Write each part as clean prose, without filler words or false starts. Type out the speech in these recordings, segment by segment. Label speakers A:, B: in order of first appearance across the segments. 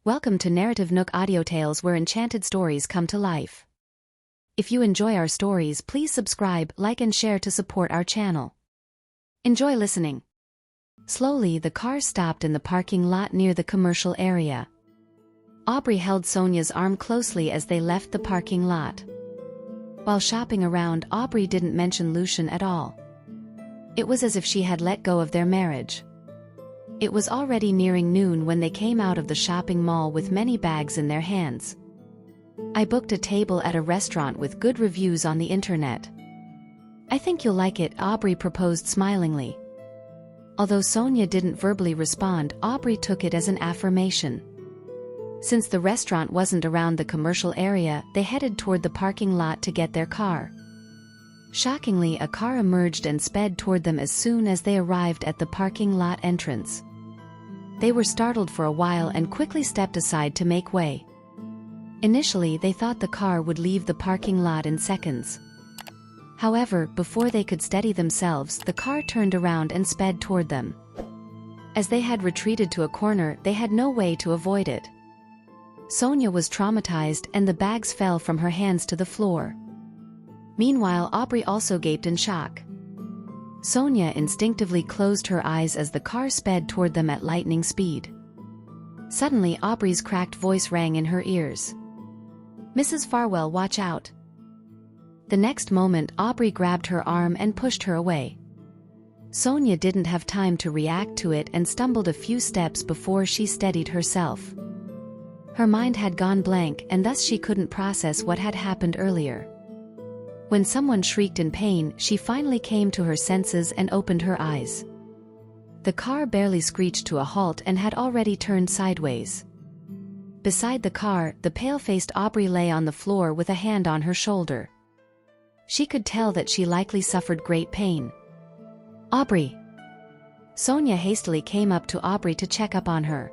A: Welcome to NarrativeNook audio tales where enchanted stories come to life. If you enjoy our stories, please subscribe, like and share to support our channel. Enjoy listening. Slowly the car stopped in the parking lot near the commercial area. Aubrey held Sonia's arm closely as they left the parking lot. While shopping around, Aubrey didn't mention Lucian at all. It was as if she had let go of their marriage. It was already nearing noon when they came out of the shopping mall with many bags in their hands. I booked a table at a restaurant with good reviews on the internet. I think you'll like it, Aubrey proposed smilingly. Although Sonia didn't verbally respond, Aubrey took it as an affirmation. Since the restaurant wasn't around the commercial area, they headed toward the parking lot to get their car. Shockingly, a car emerged and sped toward them as soon as they arrived at the parking lot entrance. They were startled for a while and quickly stepped aside to make way. Initially, they thought the car would leave the parking lot in seconds. However, before they could steady themselves, the car turned around and sped toward them. As they had retreated to a corner, they had no way to avoid it. Sonia was traumatized and the bags fell from her hands to the floor. Meanwhile, Aubrey also gaped in shock. Sonia instinctively closed her eyes as the car sped toward them at lightning speed. Suddenly, Aubrey's cracked voice rang in her ears. "Mrs. Farwell, watch out." The next moment, Aubrey grabbed her arm and pushed her away. Sonia didn't have time to react to it and stumbled a few steps before she steadied herself. Her mind had gone blank and thus she couldn't process what had happened earlier. When someone shrieked in pain, she finally came to her senses and opened her eyes. The car barely screeched to a halt and had already turned sideways. Beside the car, the pale-faced Aubrey lay on the floor with a hand on her shoulder. She could tell that she likely suffered great pain. "Aubrey!" Sonia hastily came up to Aubrey to check up on her.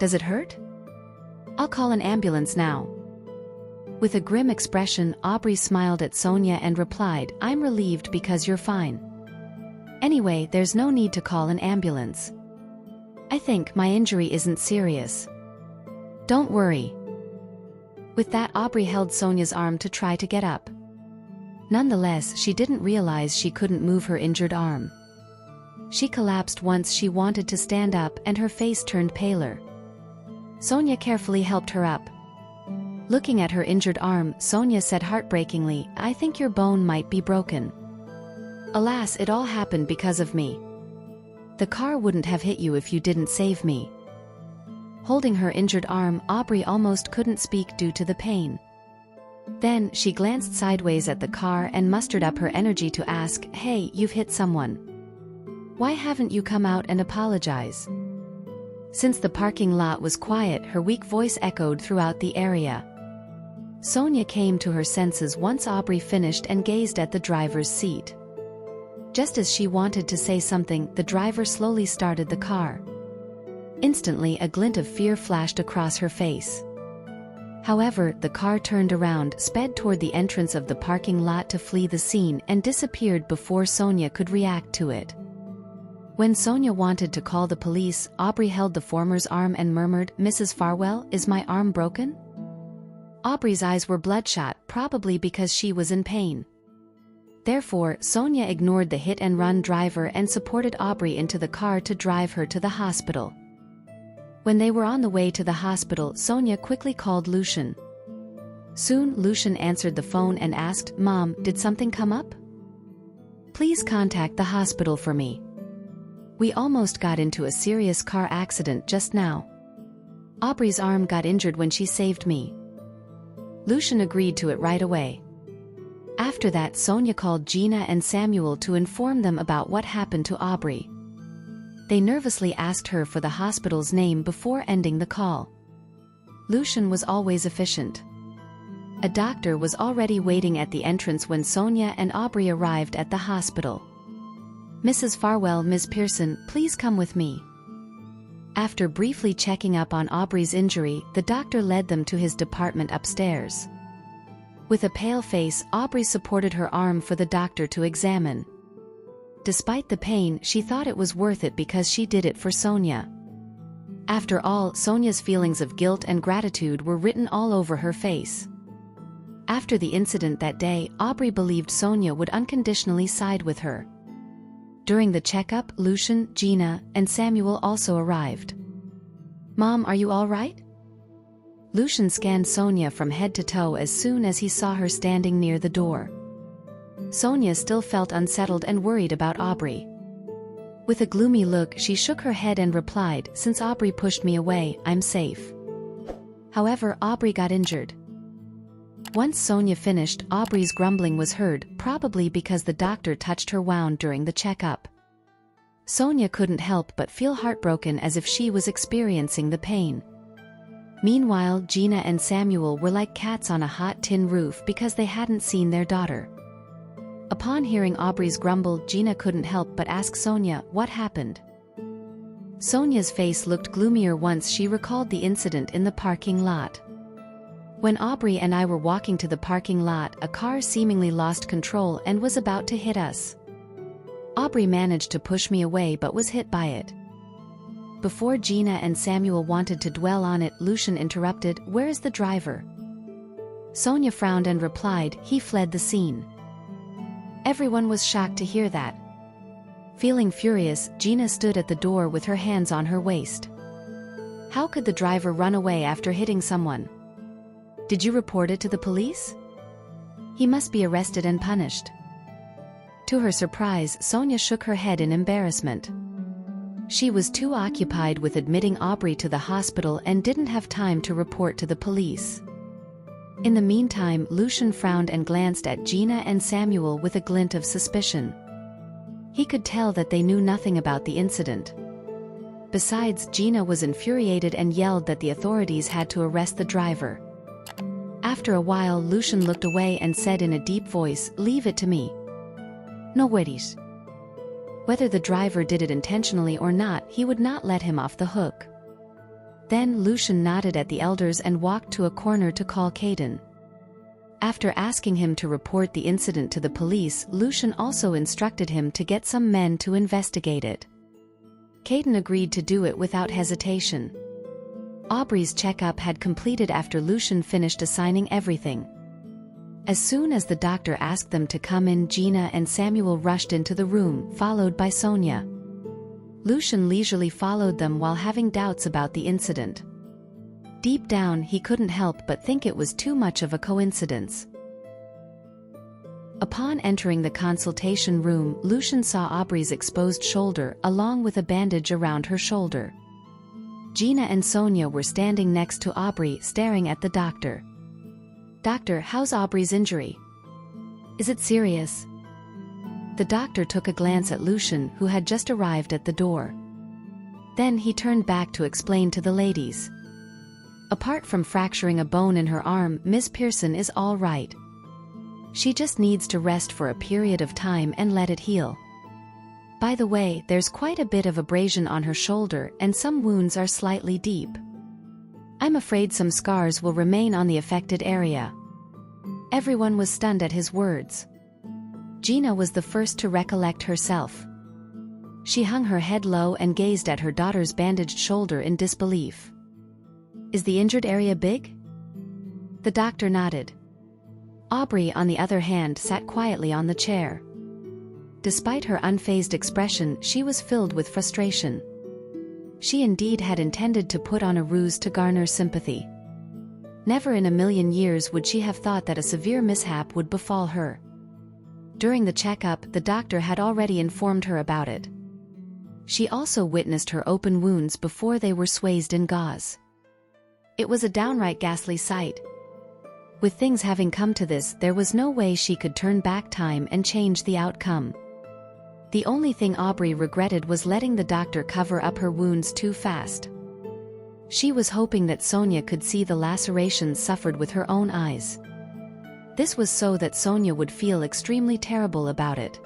A: "Does it hurt? I'll call an ambulance now." With a grim expression, Aubrey smiled at Sonia and replied, "I'm relieved because you're fine. Anyway, there's no need to call an ambulance. I think my injury isn't serious. Don't worry." With that, Aubrey held Sonia's arm to try to get up. Nonetheless, she didn't realize she couldn't move her injured arm. She collapsed once she wanted to stand up and her face turned paler. Sonia carefully helped her up. Looking at her injured arm, Sonia said heartbreakingly, "I think your bone might be broken. Alas, it all happened because of me. The car wouldn't have hit you if you didn't save me." Holding her injured arm, Aubrey almost couldn't speak due to the pain. Then, she glanced sideways at the car and mustered up her energy to ask, "Hey, you've hit someone. Why haven't you come out and apologize?" Since the parking lot was quiet, her weak voice echoed throughout the area. Sonia came to her senses once Aubrey finished and gazed at the driver's seat. Just as she wanted to say something, the driver slowly started the car. Instantly, a glint of fear flashed across her face. However, the car turned around, sped toward the entrance of the parking lot to flee the scene, and disappeared before Sonia could react to it. When Sonia wanted to call the police, Aubrey held the former's arm and murmured, "Mrs. Farwell, is my arm broken?" Aubrey's eyes were bloodshot, probably because she was in pain. Therefore, Sonia ignored the hit-and-run driver and supported Aubrey into the car to drive her to the hospital. When they were on the way to the hospital, Sonia quickly called Lucian. Soon, Lucian answered the phone and asked, "Mom, did something come up? Please contact the hospital for me. We almost got into a serious car accident just now. Aubrey's arm got injured when she saved me." Lucian agreed to it right away. After that, Sonia called Gina and Samuel to inform them about what happened to Aubrey. They nervously asked her for the hospital's name before ending the call. Lucian was always efficient. A doctor was already waiting at the entrance when Sonia and Aubrey arrived at the hospital. "Mrs. Farwell, Ms. Pearson, please come with me." After briefly checking up on Aubrey's injury, the doctor led them to his department upstairs. With a pale face, Aubrey supported her arm for the doctor to examine. Despite the pain, she thought it was worth it because she did it for Sonia. After all, Sonia's feelings of guilt and gratitude were written all over her face. After the incident that day, Aubrey believed Sonia would unconditionally side with her. During the checkup, Lucian, Gina, and Samuel also arrived. "Mom, are you all right?" Lucian scanned Sonia from head to toe as soon as he saw her standing near the door. Sonia still felt unsettled and worried about Aubrey. With a gloomy look, she shook her head and replied, "Since Aubrey pushed me away, I'm safe." However, Aubrey got injured. Once Sonia finished, Aubrey's grumbling was heard, probably because the doctor touched her wound during the checkup. Sonia couldn't help but feel heartbroken, as if she was experiencing the pain. Meanwhile, Gina and Samuel were like cats on a hot tin roof because they hadn't seen their daughter. Upon hearing Aubrey's grumble, Gina couldn't help but ask Sonia what happened. Sonia's face looked gloomier once she recalled the incident in the parking lot. "When Aubrey and I were walking to the parking lot, a car seemingly lost control and was about to hit us. Aubrey managed to push me away but was hit by it." Before Gina and Samuel wanted to dwell on it, Lucian interrupted, "Where is the driver?" Sonia frowned and replied, "He fled the scene." Everyone was shocked to hear that. Feeling furious, Gina stood at the door with her hands on her waist. How could the driver run away after hitting someone? "Did you report it to the police? He must be arrested and punished." To her surprise, Sonia shook her head in embarrassment. She was too occupied with admitting Aubrey to the hospital and didn't have time to report to the police. In the meantime, Lucian frowned and glanced at Gina and Samuel with a glint of suspicion. He could tell that they knew nothing about the incident. Besides, Gina was infuriated and yelled that the authorities had to arrest the driver. After a while, Lucian looked away and said in a deep voice, "Leave it to me. No worries." Whether the driver did it intentionally or not, he would not let him off the hook. Then Lucian nodded at the elders and walked to a corner to call Caden. After asking him to report the incident to the police, Lucian also instructed him to get some men to investigate it. Caden agreed to do it without hesitation. Aubrey's checkup had completed after Lucian finished assigning everything. As soon as the doctor asked them to come in, Gina and Samuel rushed into the room, followed by Sonia. Lucian leisurely followed them while having doubts about the incident. Deep down, he couldn't help but think it was too much of a coincidence. Upon entering the consultation room, Lucian saw Aubrey's exposed shoulder, along with a bandage around her shoulder. Gina and Sonia were standing next to Aubrey, staring at the doctor. "Doctor, how's Aubrey's injury? Is it serious?" The doctor took a glance at Lucian, who had just arrived at the door. Then he turned back to explain to the ladies. "Apart from fracturing a bone in her arm, Miss Pearson is all right. She just needs to rest for a period of time and let it heal. By the way, there's quite a bit of abrasion on her shoulder and some wounds are slightly deep. I'm afraid some scars will remain on the affected area." Everyone was stunned at his words. Gina was the first to recollect herself. She hung her head low and gazed at her daughter's bandaged shoulder in disbelief. "Is the injured area big?" The doctor nodded. Aubrey, on the other hand, sat quietly on the chair. Despite her unfazed expression, she was filled with frustration. She indeed had intended to put on a ruse to garner sympathy. Never in a million years would she have thought that a severe mishap would befall her. During the checkup, the doctor had already informed her about it. She also witnessed her open wounds before they were swathed in gauze. It was a downright ghastly sight. With things having come to this, there was no way she could turn back time and change the outcome. The only thing Aubrey regretted was letting the doctor cover up her wounds too fast. She was hoping that Sonia could see the lacerations suffered with her own eyes. This was so that Sonia would feel extremely terrible about it.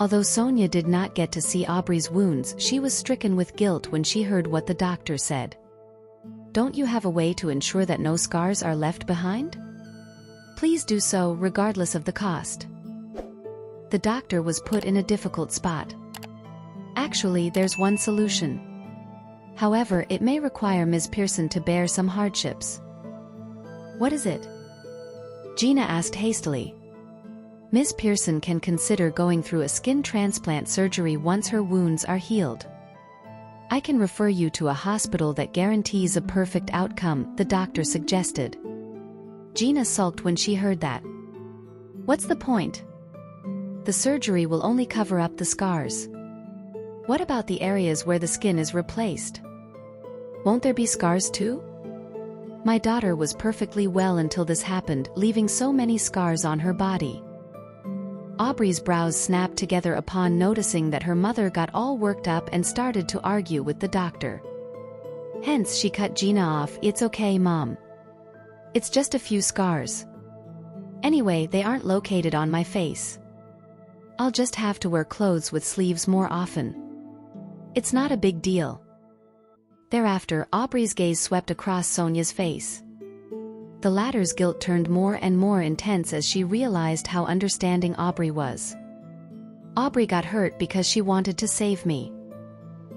A: Although Sonia did not get to see Aubrey's wounds, she was stricken with guilt when she heard what the doctor said. "Don't you have a way to ensure that no scars are left behind? Please do so, regardless of the cost." The doctor was put in a difficult spot. "Actually, there's one solution. However, it may require Ms. Pearson to bear some hardships. What is it? Gina asked hastily. Ms. Pearson can consider going through a skin transplant surgery once her wounds are healed. I can refer you to a hospital that guarantees a perfect outcome, the doctor suggested. Gina sulked when she heard that. What's the point? The surgery will only cover up the scars. What about the areas where the skin is replaced? Won't there be scars too? My daughter was perfectly well until this happened, leaving so many scars on her body. Aubrey's brows snapped together upon noticing that her mother got all worked up and started to argue with the doctor. Hence she cut Gina off. It's okay, Mom. It's just a few scars. Anyway, they aren't located on my face. I'll just have to wear clothes with sleeves more often. It's not a big deal. Thereafter, Aubrey's gaze swept across Sonia's face. The latter's guilt turned more and more intense as she realized how understanding Aubrey was. Aubrey got hurt because she wanted to save me.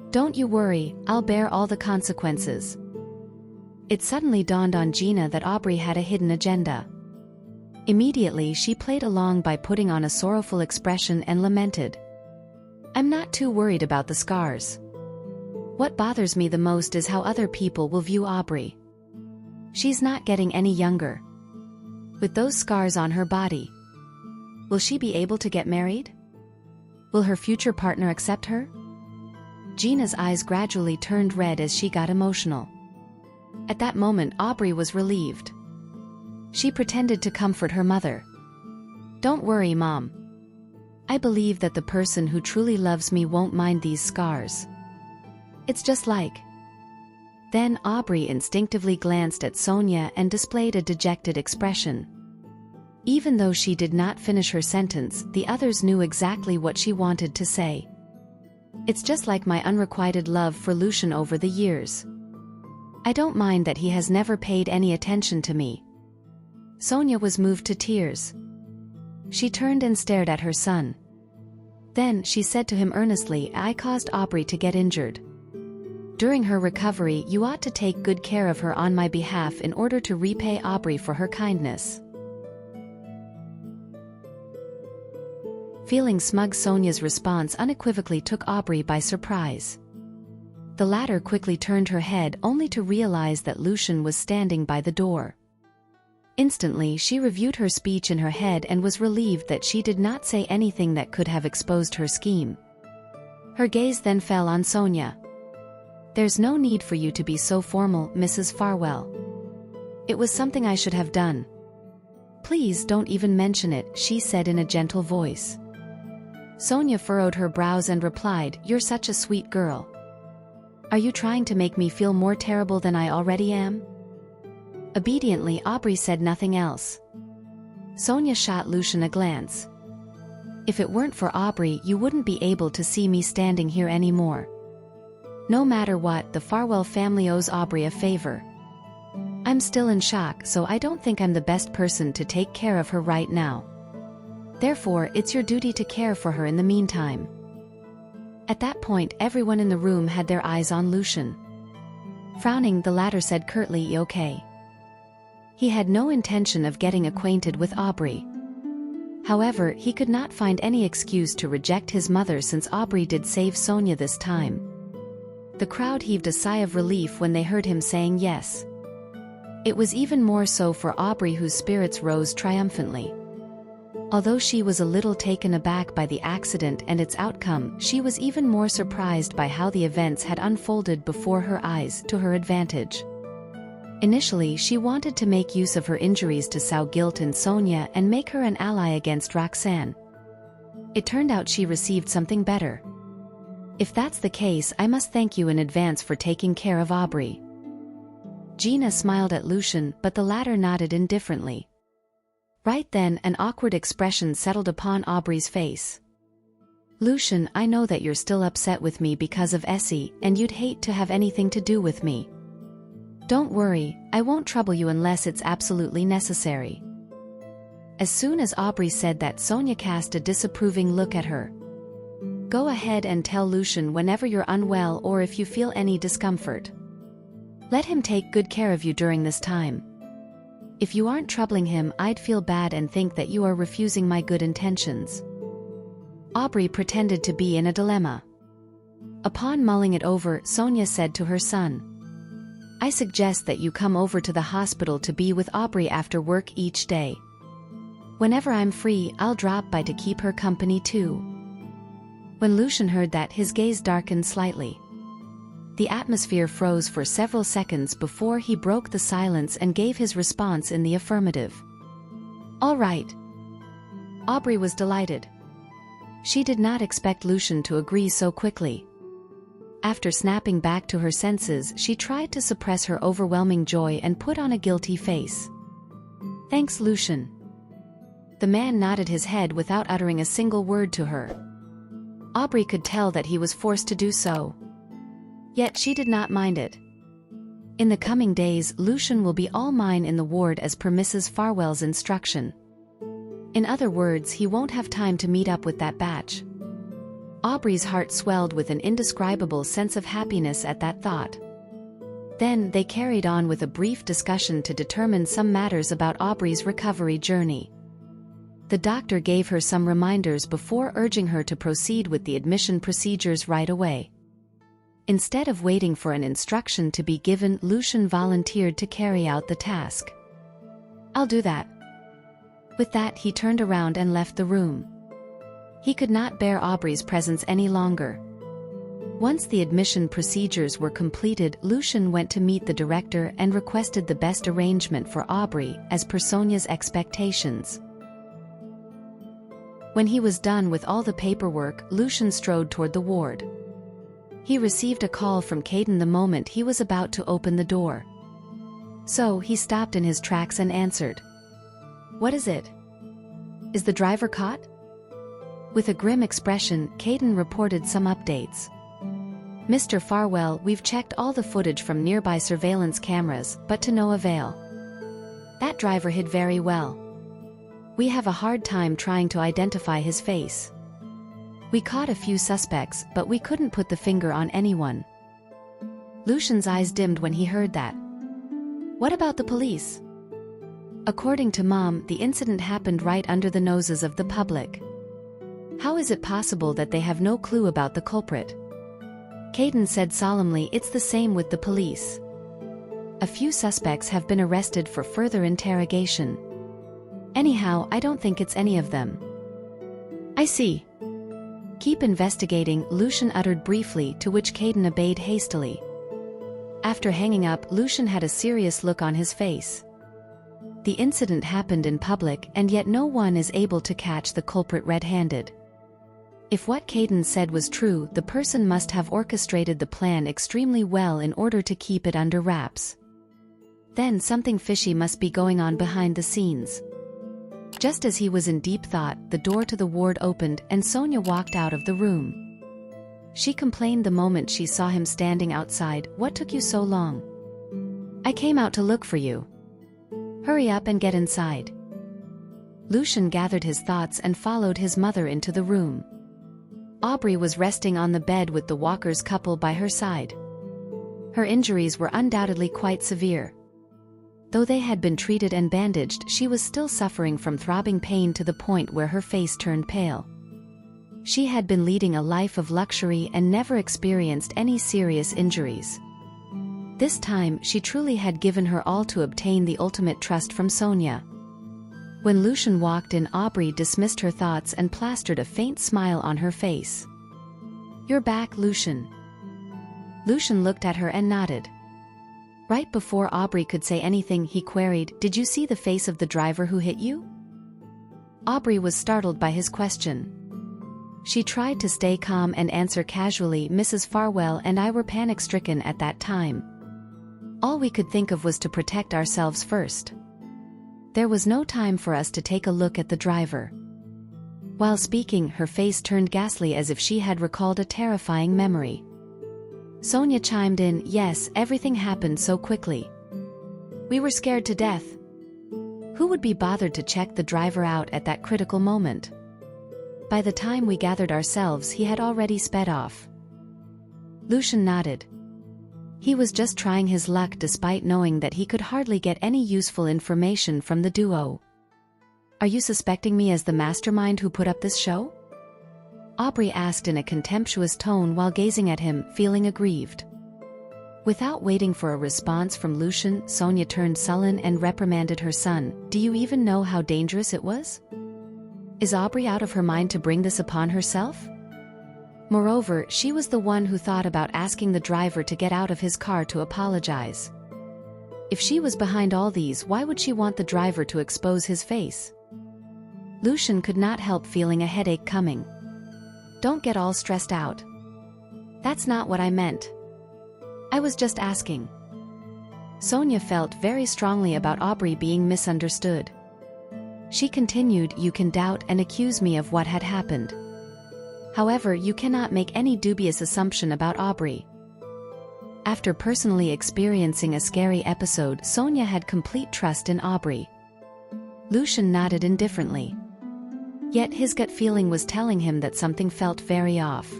A: Don't you worry, I'll bear all the consequences. It suddenly dawned on Gina that Aubrey had a hidden agenda. Immediately she played along by putting on a sorrowful expression and lamented. I'm not too worried about the scars. What bothers me the most is how other people will view Aubrey. She's not getting any younger. With those scars on her body, will she be able to get married? Will her future partner accept her? Gina's eyes gradually turned red as she got emotional. At that moment, Aubrey was relieved. She pretended to comfort her mother. Don't worry, Mom. I believe that the person who truly loves me won't mind these scars. It's just like... Then Aubrey instinctively glanced at Sonia and displayed a dejected expression. Even though she did not finish her sentence, the others knew exactly what she wanted to say. It's just like my unrequited love for Lucian over the years. I don't mind that he has never paid any attention to me. Sonia was moved to tears. She turned and stared at her son. Then she said to him earnestly, I caused Aubrey to get injured. During her recovery, you ought to take good care of her on my behalf in order to repay Aubrey for her kindness. Feeling smug, Sonia's response unequivocally took Aubrey by surprise. The latter quickly turned her head only to realize that Lucian was standing by the door. Instantly she reviewed her speech in her head and was relieved that she did not say anything that could have exposed her scheme. Her gaze then fell on Sonia. There's no need for you to be so formal, Mrs. Farwell. It was something I should have done. Please don't even mention it, she said in a gentle voice. Sonia furrowed her brows and replied, You're such a sweet girl. Are you trying to make me feel more terrible than I already am? Obediently, Aubrey said nothing else. Sonia shot Lucian a glance. If it weren't for Aubrey, you wouldn't be able to see me standing here anymore. No matter what, the Farwell family owes Aubrey a favor. I'm still in shock, so I don't think I'm the best person to take care of her right now. Therefore, it's your duty to care for her in the meantime. At that point, everyone in the room had their eyes on Lucian. Frowning, the latter said curtly, Okay. He had no intention of getting acquainted with Aubrey. However, he could not find any excuse to reject his mother since Aubrey did save Sonia this time. The crowd heaved a sigh of relief when they heard him saying yes. It was even more so for Aubrey, whose spirits rose triumphantly. Although she was a little taken aback by the accident and its outcome, she was even more surprised by how the events had unfolded before her eyes to her advantage. Initially, she wanted to make use of her injuries to sow guilt in Sonia and make her an ally against Roxanne. It turned out she received something better. If that's the case, I must thank you in advance for taking care of Aubrey. Gina smiled at Lucian, but the latter nodded indifferently. Right then, an awkward expression settled upon Aubrey's face. Lucian, I know that you're still upset with me because of Essie, and you'd hate to have anything to do with me. Don't worry, I won't trouble you unless it's absolutely necessary. As soon as Aubrey said that, Sonia cast a disapproving look at her. Go ahead and tell Lucian whenever you're unwell or if you feel any discomfort. Let him take good care of you during this time. If you aren't troubling him, I'd feel bad and think that you are refusing my good intentions." Aubrey pretended to be in a dilemma. Upon mulling it over, Sonia said to her son, "I suggest that you come over to the hospital to be with Aubrey after work each day. Whenever I'm free, I'll drop by to keep her company too." When Lucian heard that, his gaze darkened slightly. The atmosphere froze for several seconds before he broke the silence and gave his response in the affirmative. "All right." Aubrey was delighted. She did not expect Lucian to agree so quickly. After snapping back to her senses, she tried to suppress her overwhelming joy and put on a guilty face. "Thanks, Lucian." The man nodded his head without uttering a single word to her. Aubrey could tell that he was forced to do so. Yet she did not mind it. In the coming days, Lucian will be all mine in the ward as per Mrs. Farwell's instruction. In other words, he won't have time to meet up with that batch. Aubrey's heart swelled with an indescribable sense of happiness at that thought. Then they carried on with a brief discussion to determine some matters about Aubrey's recovery journey. The doctor gave her some reminders before urging her to proceed with the admission procedures right away. Instead of waiting for an instruction to be given, Lucian volunteered to carry out the task. "I'll do that." With that, he turned around and left the room. He could not bear Aubrey's presence any longer. Once the admission procedures were completed, Lucian went to meet the director and requested the best arrangement for Aubrey, as per Sonia's expectations. When he was done with all the paperwork, Lucian strode toward the ward. He received a call from Caden the moment he was about to open the door. So he stopped in his tracks and answered. "What is it? Is the driver caught?" With a grim expression, Caden reported some updates. "Mr. Farwell, we've checked all the footage from nearby surveillance cameras, but to no avail. That driver hid very well. We have a hard time trying to identify his face. We caught a few suspects, but we couldn't put the finger on anyone." Lucian's eyes dimmed when he heard that. "What about the police?" "According to Mom, the incident happened right under the noses of the public. How is it possible that they have no clue about the culprit?" Caden said solemnly, "It's the same with the police. A few suspects have been arrested for further interrogation. Anyhow, I don't think it's any of them." "I see. Keep investigating," Lucian uttered briefly, to which Caden obeyed hastily. After hanging up, Lucian had a serious look on his face. The incident happened in public, and yet no one is able to catch the culprit red-handed. If what Caden said was true, the person must have orchestrated the plan extremely well in order to keep it under wraps. Then something fishy must be going on behind the scenes. Just as he was in deep thought, the door to the ward opened and Sonia walked out of the room. She complained the moment she saw him standing outside. "What took you so long?" "I came out to look for you." "Hurry up and get inside." Lucian gathered his thoughts and followed his mother into the room. Aubrey was resting on the bed with the Walkers couple by her side. Her injuries were undoubtedly quite severe. Though they had been treated and bandaged, she was still suffering from throbbing pain to the point where her face turned pale. She had been leading a life of luxury and never experienced any serious injuries. This time, she truly had given her all to obtain the ultimate trust from Sonia. When Lucian walked in, Aubrey dismissed her thoughts and plastered a faint smile on her face. "You're back, Lucian." Lucian looked at her and nodded. Right before Aubrey could say anything, he queried, "Did you see the face of the driver who hit you?" Aubrey was startled by his question. She tried to stay calm and answer casually, "Mrs. Farwell and I were panic-stricken at that time. All we could think of was to protect ourselves first. There was no time for us to take a look at the driver." While speaking, her face turned ghastly as if she had recalled a terrifying memory. Sonia chimed in, "Yes, everything happened so quickly. We were scared to death. Who would be bothered to check the driver out at that critical moment?" By the time we gathered ourselves, he had already sped off. Lucian nodded. He was just trying his luck despite knowing that he could hardly get any useful information from the duo. Are you suspecting me as the mastermind who put up this show? Aubrey asked in a contemptuous tone while gazing at him, feeling aggrieved. Without waiting for a response from Lucian, Sonia turned sullen and reprimanded her son. Do you even know how dangerous it was? Is Aubrey out of her mind to bring this upon herself? Moreover, she was the one who thought about asking the driver to get out of his car to apologize. If she was behind all these, why would she want the driver to expose his face? Lucian could not help feeling a headache coming. Don't get all stressed out. That's not what I meant. I was just asking. Sonia felt very strongly about Aubrey being misunderstood. She continued, you can doubt and accuse me of what had happened. However, you cannot make any dubious assumption about Aubrey. After personally experiencing a scary episode, Sonia had complete trust in Aubrey. Lucian nodded indifferently. Yet his gut feeling was telling him that something felt very off.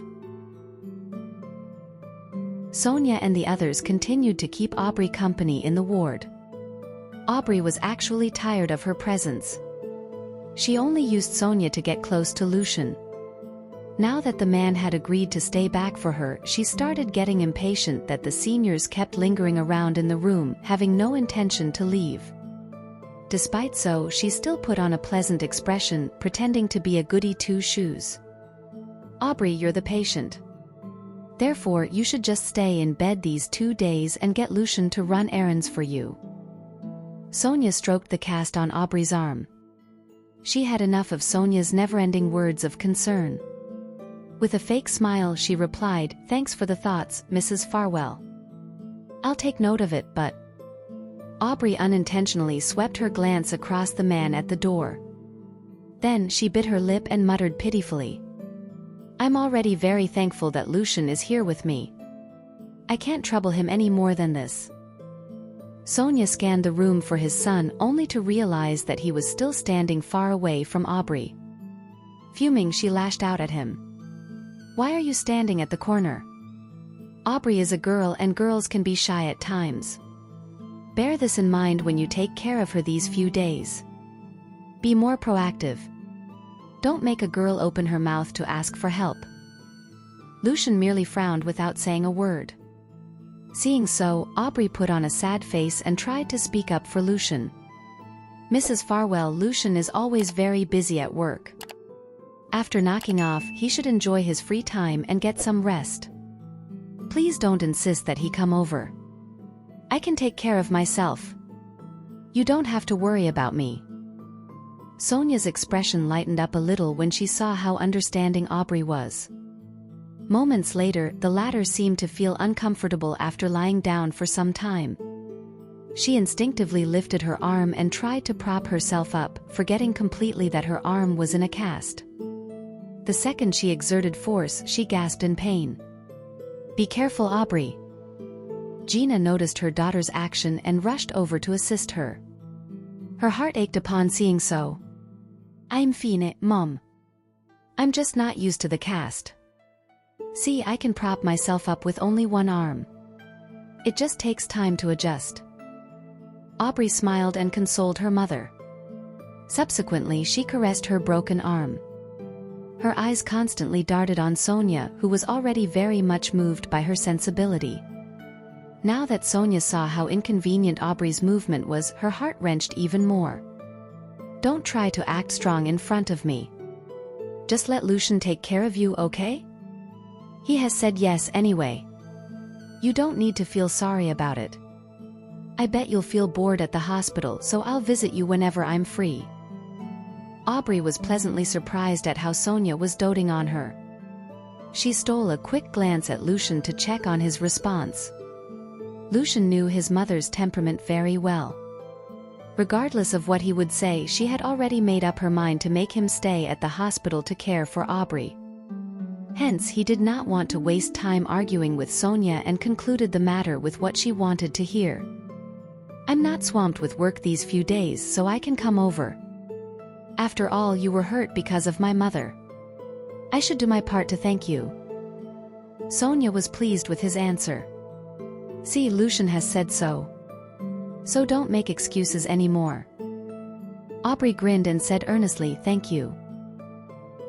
A: Sonia and the others continued to keep Aubrey company in the ward. Aubrey was actually tired of her presence. She only used Sonia to get close to Lucian. Now that the man had agreed to stay back for her, she started getting impatient that the seniors kept lingering around in the room, having no intention to leave. Despite so, she still put on a pleasant expression, pretending to be a goody two-shoes. Aubrey, you're the patient. Therefore, you should just stay in bed these 2 days and get Lucian to run errands for you. Sonia stroked the cast on Aubrey's arm. She had enough of Sonia's never-ending words of concern. With a fake smile, she replied, Thanks for the thoughts, Mrs. Farwell. I'll take note of it, but... Aubrey unintentionally swept her glance across the man at the door. Then she bit her lip and muttered pitifully. I'm already very thankful that Lucian is here with me. I can't trouble him any more than this. Sonia scanned the room for his son, only to realize that he was still standing far away from Aubrey. Fuming, she lashed out at him. Why are you standing at the corner? Aubrey is a girl and girls can be shy at times. Bear this in mind when you take care of her these few days. Be more proactive. Don't make a girl open her mouth to ask for help. Lucian merely frowned without saying a word. Seeing so, Aubrey put on a sad face and tried to speak up for Lucian. Mrs. Farwell, Lucian is always very busy at work. After knocking off, he should enjoy his free time and get some rest. Please don't insist that he come over. I can take care of myself. You don't have to worry about me. Sonia's expression lightened up a little when she saw how understanding Aubrey was. Moments later, the latter seemed to feel uncomfortable after lying down for some time. She instinctively lifted her arm and tried to prop herself up, forgetting completely that her arm was in a cast. The second she exerted force, she gasped in pain. Be careful, Aubrey. Gina noticed her daughter's action and rushed over to assist her. Her heart ached upon seeing so. I'm fine, Mom. I'm just not used to the cast. See, I can prop myself up with only one arm. It just takes time to adjust. Aubrey smiled and consoled her mother. Subsequently, she caressed her broken arm. Her eyes constantly darted on Sonia, who was already very much moved by her sensibility. Now that Sonia saw how inconvenient Aubrey's movement was, her heart wrenched even more. Don't try to act strong in front of me. Just let Lucian take care of you, okay? He has said yes anyway. You don't need to feel sorry about it. I bet you'll feel bored at the hospital, so I'll visit you whenever I'm free. Aubrey was pleasantly surprised at how Sonia was doting on her. She stole a quick glance at Lucian to check on his response. Lucian knew his mother's temperament very well. Regardless of what he would say, she had already made up her mind to make him stay at the hospital to care for Aubrey. Hence, he did not want to waste time arguing with Sonia and concluded the matter with what she wanted to hear. I'm not swamped with work these few days, so I can come over. After all, you were hurt because of my mother. I should do my part to thank you. Sonia was pleased with his answer. See, Lucian has said so. So don't make excuses anymore. Aubrey grinned and said earnestly, thank you.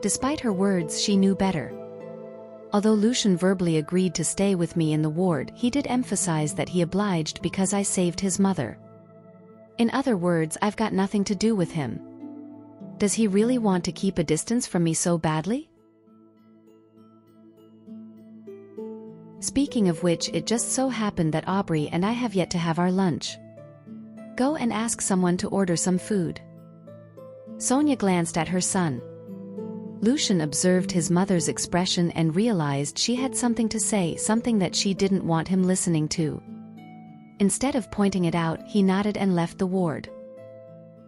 A: Despite her words, she knew better. Although Lucian verbally agreed to stay with me in the ward, he did emphasize that he obliged because I saved his mother. In other words, I've got nothing to do with him. Does he really want to keep a distance from me so badly? Speaking of which, it just so happened that Aubrey and I have yet to have our lunch. Go and ask someone to order some food. Sonia glanced at her son. Lucian observed his mother's expression and realized she had something to say, something that she didn't want him listening to. Instead of pointing it out, he nodded and left the ward.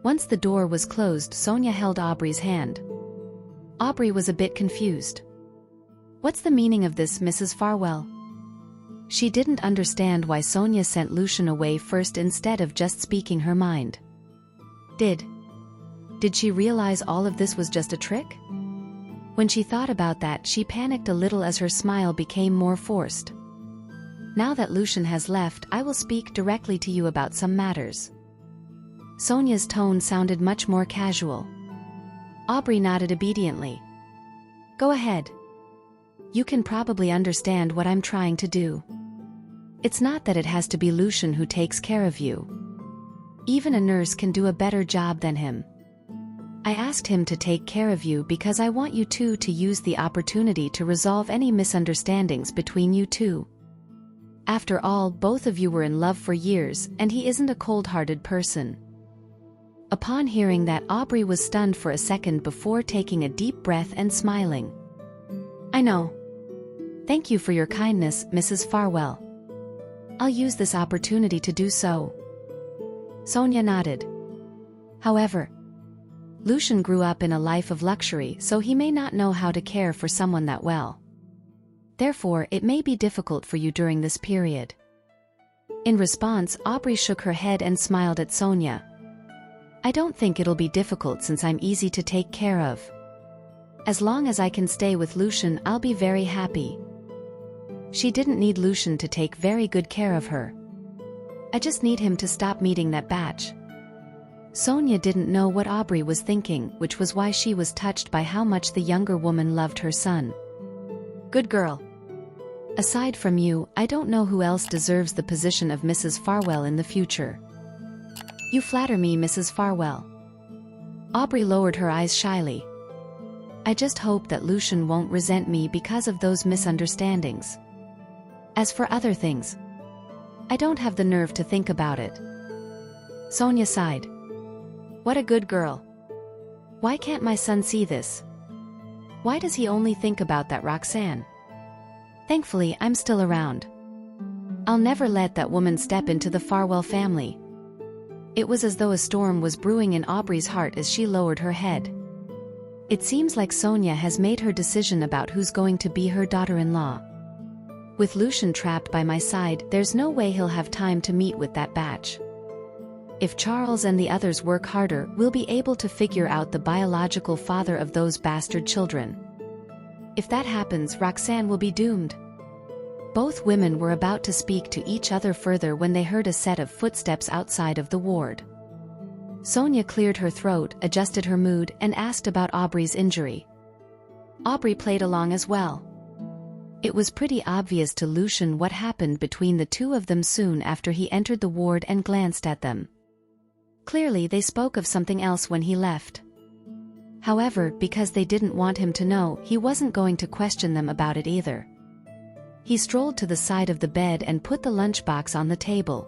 A: Once the door was closed, Sonia held Aubrey's hand. Aubrey was a bit confused. What's the meaning of this, Mrs. Farwell? She didn't understand why Sonia sent Lucian away first instead of just speaking her mind. Did she realize all of this was just a trick? When she thought about that, she panicked a little as her smile became more forced. Now that Lucian has left, I will speak directly to you about some matters. Sonia's tone sounded much more casual. Aubrey nodded obediently. Go ahead. You can probably understand what I'm trying to do. It's not that it has to be Lucian who takes care of you. Even a nurse can do a better job than him. I asked him to take care of you because I want you two to use the opportunity to resolve any misunderstandings between you two. After all, both of you were in love for years, and he isn't a cold-hearted person. Upon hearing that, Aubrey was stunned for a second before taking a deep breath and smiling. I know. Thank you for your kindness, Mrs. Farwell. I'll use this opportunity to do so. Sonia nodded. However, Lucian grew up in a life of luxury, so he may not know how to care for someone that well. Therefore, it may be difficult for you during this period. In response, Aubrey shook her head and smiled at Sonia. I don't think it'll be difficult since I'm easy to take care of. As long as I can stay with Lucian, I'll be very happy. She didn't need Lucian to take very good care of her. I just need him to stop meeting that batch. Sonia didn't know what Aubrey was thinking, which was why she was touched by how much the younger woman loved her son. Good girl. Aside from you, I don't know who else deserves the position of Mrs. Farwell in the future. You flatter me, Mrs. Farwell. Aubrey lowered her eyes shyly. I just hope that Lucian won't resent me because of those misunderstandings. As for other things, I don't have the nerve to think about it. Sonia sighed. What a good girl. Why can't my son see this? Why does he only think about that Roxanne? Thankfully, I'm still around. I'll never let that woman step into the Farwell family. It was as though a storm was brewing in Aubrey's heart as she lowered her head. It seems like Sonia has made her decision about who's going to be her daughter-in-law. With Lucian trapped by my side, there's no way he'll have time to meet with that batch. If Charles and the others work harder, we'll be able to figure out the biological father of those bastard children. If that happens, Roxanne will be doomed. Both women were about to speak to each other further when they heard a set of footsteps outside of the ward. Sonia cleared her throat, adjusted her mood, and asked about Aubrey's injury. Aubrey played along as well. It was pretty obvious to Lucian what happened between the two of them soon after he entered the ward and glanced at them. Clearly they spoke of something else when he left. However, because they didn't want him to know, he wasn't going to question them about it either. He strolled to the side of the bed and put the lunchbox on the table.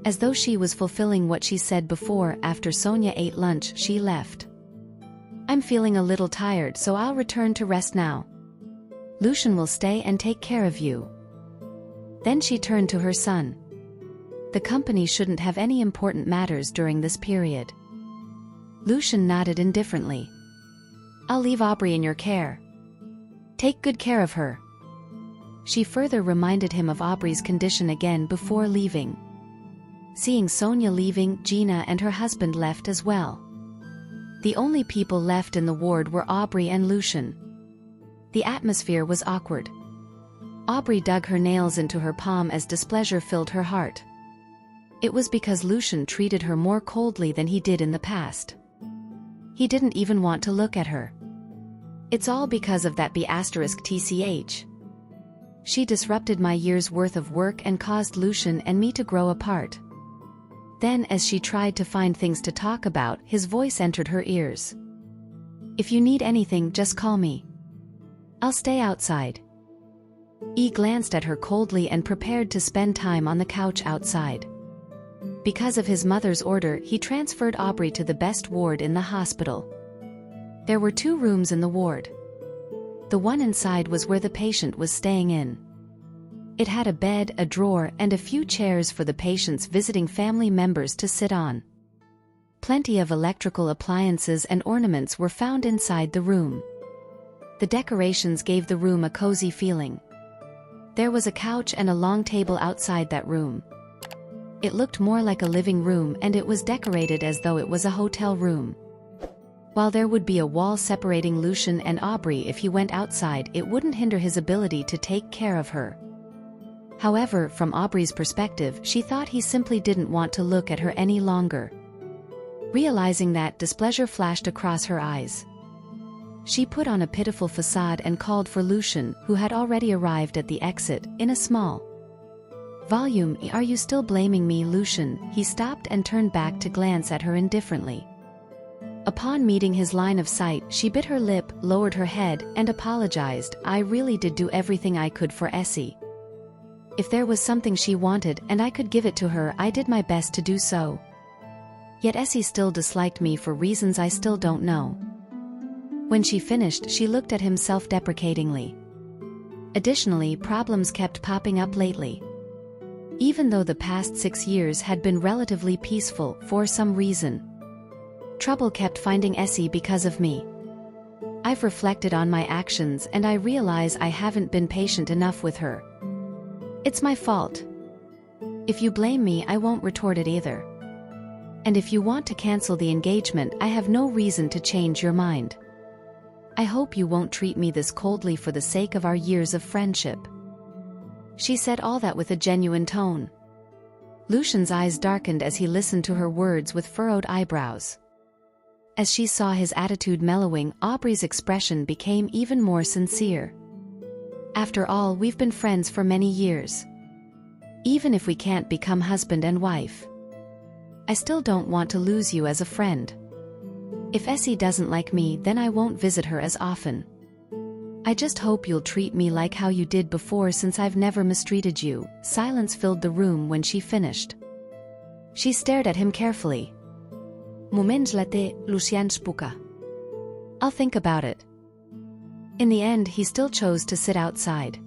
A: As though she was fulfilling what she said before, after Sonia ate lunch, she left. I'm feeling a little tired, so I'll return to rest now. Lucian will stay and take care of you. Then she turned to her son. The company shouldn't have any important matters during this period. Lucian nodded indifferently. I'll leave Aubrey in your care. Take good care of her. She further reminded him of Aubrey's condition again before leaving. Seeing Sonia leaving, Gina and her husband left as well. The only people left in the ward were Aubrey and Lucian. The atmosphere was awkward. Aubrey dug her nails into her palm as displeasure filled her heart. It was because Lucian treated her more coldly than he did in the past. He didn't even want to look at her. It's all because of that B*TCH. She disrupted my year's worth of work and caused Lucian and me to grow apart. Then, as she tried to find things to talk about, his voice entered her ears. If you need anything, just call me. I'll stay outside. E glanced at her coldly and prepared to spend time on the couch outside. Because of his mother's order, he transferred Aubrey to the best ward in the hospital. There were 2 rooms in the ward. The one inside was where the patient was staying in. It had a bed, a drawer, and a few chairs for the patient's visiting family members to sit on. Plenty of electrical appliances and ornaments were found inside the room. The decorations gave the room a cozy feeling. There was a couch and a long table outside that room. It looked more like a living room, and it was decorated as though it was a hotel room. While there would be a wall separating Lucian and Aubrey if he went outside, it wouldn't hinder his ability to take care of her. However, from Aubrey's perspective, she thought he simply didn't want to look at her any longer. Realizing that, displeasure flashed across her eyes. She put on a pitiful facade and called for Lucian, who had already arrived at the exit, in a small volume. Are you still blaming me, Lucian? He stopped and turned back to glance at her indifferently. Upon meeting his line of sight, she bit her lip, lowered her head, and apologized. I really did do everything I could for Essie. If there was something she wanted and I could give it to her, I did my best to do so. Yet Essie still disliked me for reasons I still don't know. When she finished, she looked at him self-deprecatingly. Additionally, problems kept popping up lately. Even though the past 6 years had been relatively peaceful, for some reason, trouble kept finding Essie because of me. I've reflected on my actions and I realize I haven't been patient enough with her. It's my fault. If you blame me, I won't retort it either. And if you want to cancel the engagement, I have no reason to change your mind. I hope you won't treat me this coldly for the sake of our years of friendship. She said all that with a genuine tone. Lucian's eyes darkened as he listened to her words with furrowed eyebrows. As she saw his attitude mellowing, Aubrey's expression became even more sincere. After all, we've been friends for many years. Even if we can't become husband and wife, I still don't want to lose you as a friend. If Essie doesn't like me, then I won't visit her as often. I just hope you'll treat me like how you did before, since I've never mistreated you. Silence filled the room when she finished. She stared at him carefully. Moments later, Lucian spuka. I'll think about it. In the end, he still chose to sit outside.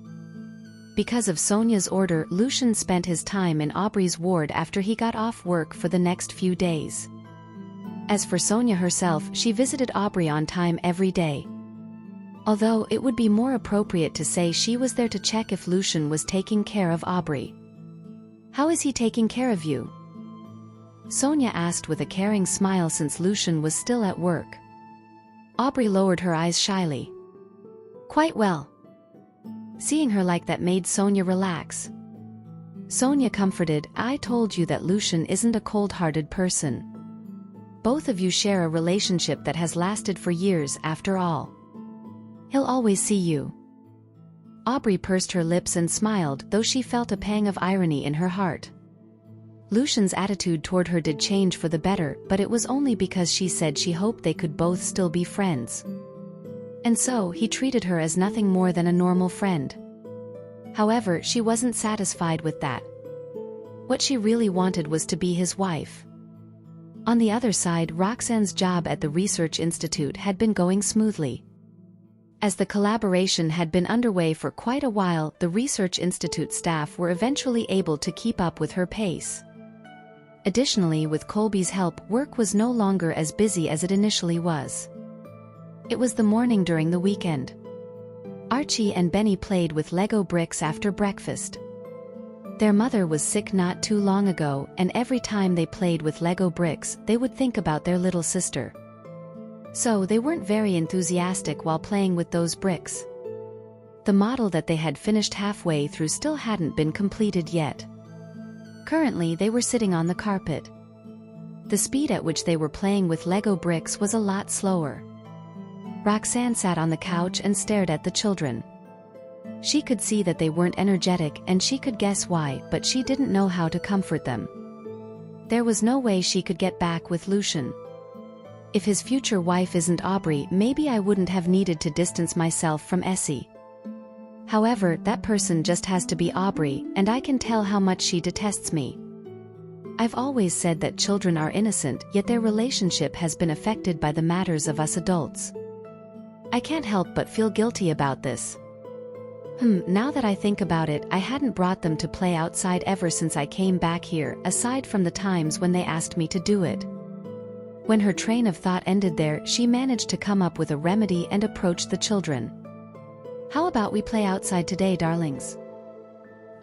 A: Because of Sonia's order, Lucian spent his time in Aubrey's ward after he got off work for the next few days. As for Sonia herself, she visited Aubrey on time every day. Although it would be more appropriate to say she was there to check if Lucian was taking care of Aubrey. How is he taking care of you? Sonia asked with a caring smile, since Lucian was still at work. Aubrey lowered her eyes shyly. Quite well. Seeing her like that made Sonia relax. Sonia comforted, I told you that Lucian isn't a cold-hearted person. Both of you share a relationship that has lasted for years after all. He'll always see you. Aubrey pursed her lips and smiled, though she felt a pang of irony in her heart. Lucian's attitude toward her did change for the better, but it was only because she said she hoped they could both still be friends. And so, he treated her as nothing more than a normal friend. However, she wasn't satisfied with that. What she really wanted was to be his wife. On the other side, Roxanne's job at the research institute had been going smoothly. As the collaboration had been underway for quite a while, the research institute staff were eventually able to keep up with her pace. Additionally, with Colby's help, work was no longer as busy as it initially was. It was the morning during the weekend. Archie and Benny played with Lego bricks after breakfast. Their mother was sick not too long ago, and every time they played with Lego bricks, they would think about their little sister. So they weren't very enthusiastic while playing with those bricks. The model that they had finished halfway through still hadn't been completed yet. Currently they were sitting on the carpet. The speed at which they were playing with Lego bricks was a lot slower. Roxanne sat on the couch and stared at the children. She could see that they weren't energetic and she could guess why, but she didn't know how to comfort them. There was no way she could get back with Lucian. If his future wife isn't Aubrey, maybe I wouldn't have needed to distance myself from Essie. However, that person just has to be Aubrey, and I can tell how much she detests me. I've always said that children are innocent, yet their relationship has been affected by the matters of us adults. I can't help but feel guilty about this. Now that I think about it, I hadn't brought them to play outside ever since I came back here, aside from the times when they asked me to do it. When her train of thought ended there, she managed to come up with a remedy and approached the children. How about we play outside today, darlings?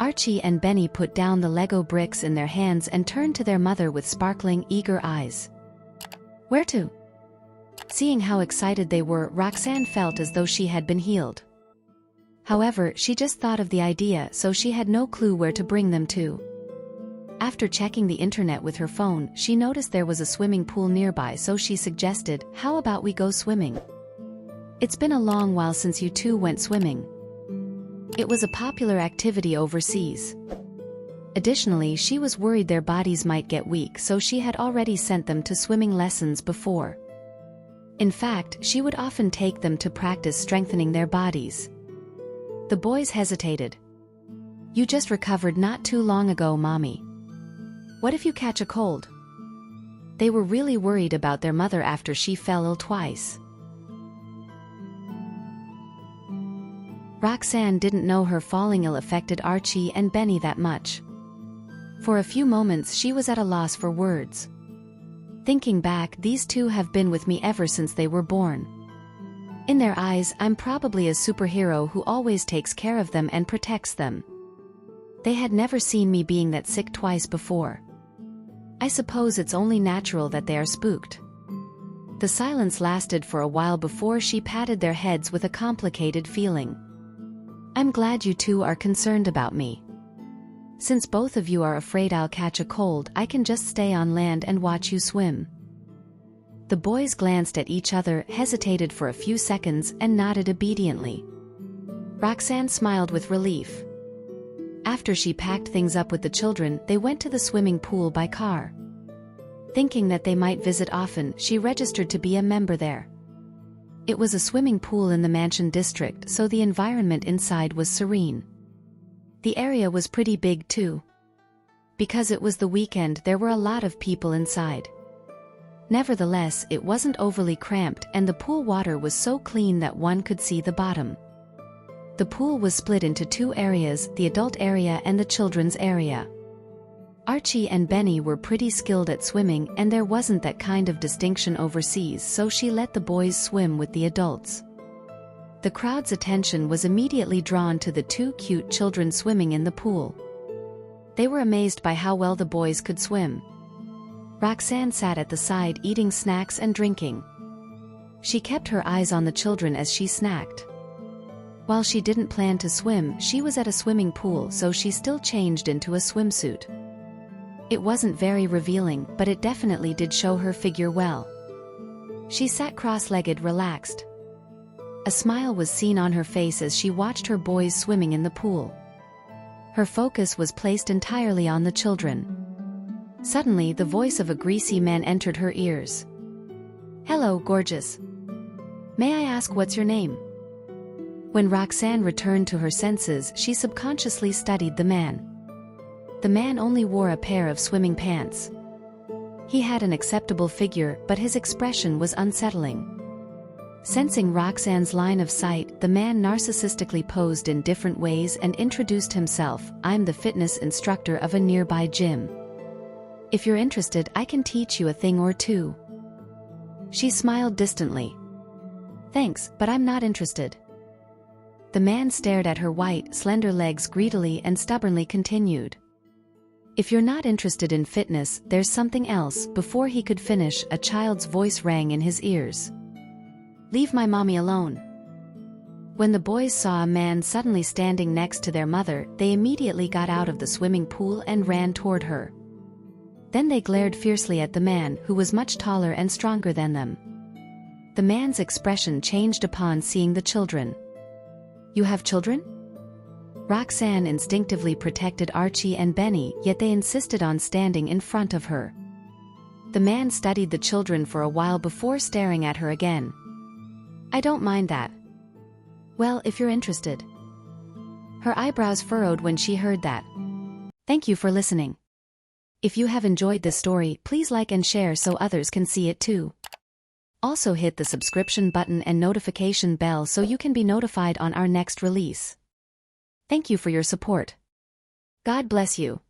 A: Archie and Benny put down the Lego bricks in their hands and turned to their mother with sparkling, eager eyes. Where to? Seeing how excited they were, Roxanne felt as though she had been healed. However, she just thought of the idea, so she had no clue where to bring them to. After checking the internet with her phone, she noticed there was a swimming pool nearby, so she suggested, how about we go swimming? It's been a long while since you two went swimming. It was a popular activity overseas. Additionally, she was worried their bodies might get weak, so she had already sent them to swimming lessons before. In fact, she would often take them to practice strengthening their bodies. The boys hesitated. You just recovered not too long ago, Mommy. What if you catch a cold? They were really worried about their mother after she fell ill twice. Roxanne didn't know her falling ill affected Archie and Benny that much. For a few moments she was at a loss for words. Thinking back, these two have been with me ever since they were born. In their eyes, I'm probably a superhero who always takes care of them and protects them. They had never seen me being that sick twice before. I suppose it's only natural that they are spooked. The silence lasted for a while before she patted their heads with a complicated feeling. I'm glad you two are concerned about me. Since both of you are afraid I'll catch a cold, I can just stay on land and watch you swim. The boys glanced at each other, hesitated for a few seconds, and nodded obediently. Roxanne smiled with relief. After she packed things up with the children, they went to the swimming pool by car. Thinking that they might visit often, she registered to be a member there. It was a swimming pool in the Mansion District, so the environment inside was serene. The area was pretty big too. Because it was the weekend, there were a lot of people inside. Nevertheless, it wasn't overly cramped, and the pool water was so clean that one could see the bottom. The pool was split into two areas, the adult area and the children's area. Archie and Benny were pretty skilled at swimming, and there wasn't that kind of distinction overseas, so she let the boys swim with the adults. The crowd's attention was immediately drawn to the two cute children swimming in the pool. They were amazed by how well the boys could swim. Roxanne sat at the side eating snacks and drinking. She kept her eyes on the children as she snacked. While she didn't plan to swim, she was at a swimming pool, so she still changed into a swimsuit. It wasn't very revealing, but it definitely did show her figure well. She sat cross-legged, relaxed. A smile was seen on her face as she watched her boys swimming in the pool. Her focus was placed entirely on the children. Suddenly, the voice of a greasy man entered her ears. Hello, gorgeous. May I ask what's your name? When Roxanne returned to her senses, she subconsciously studied the man. The man only wore a pair of swimming pants. He had an acceptable figure, but his expression was unsettling. Sensing Roxanne's line of sight, the man narcissistically posed in different ways and introduced himself. I'm the fitness instructor of a nearby gym. If you're interested, I can teach you a thing or two. She smiled distantly. Thanks, but I'm not interested. The man stared at her white, slender legs greedily and stubbornly continued. If you're not interested in fitness, there's something else. Before he could finish, a child's voice rang in his ears. Leave my mommy alone." When the boys saw a man suddenly standing next to their mother, they immediately got out of the swimming pool and ran toward her. Then they glared fiercely at the man, who was much taller and stronger than them. The man's expression changed upon seeing the children. "You have children?" Roxanne instinctively protected Archie and Benny, yet they insisted on standing in front of her. The man studied the children for a while before staring at her again. "I don't mind that." "Well, if you're interested." Her eyebrows furrowed when she heard that. Thank you for listening. If you have enjoyed this story, please like and share so others can see it too. Also hit the subscription button and notification bell so you can be notified on our next release. Thank you for your support. God bless you.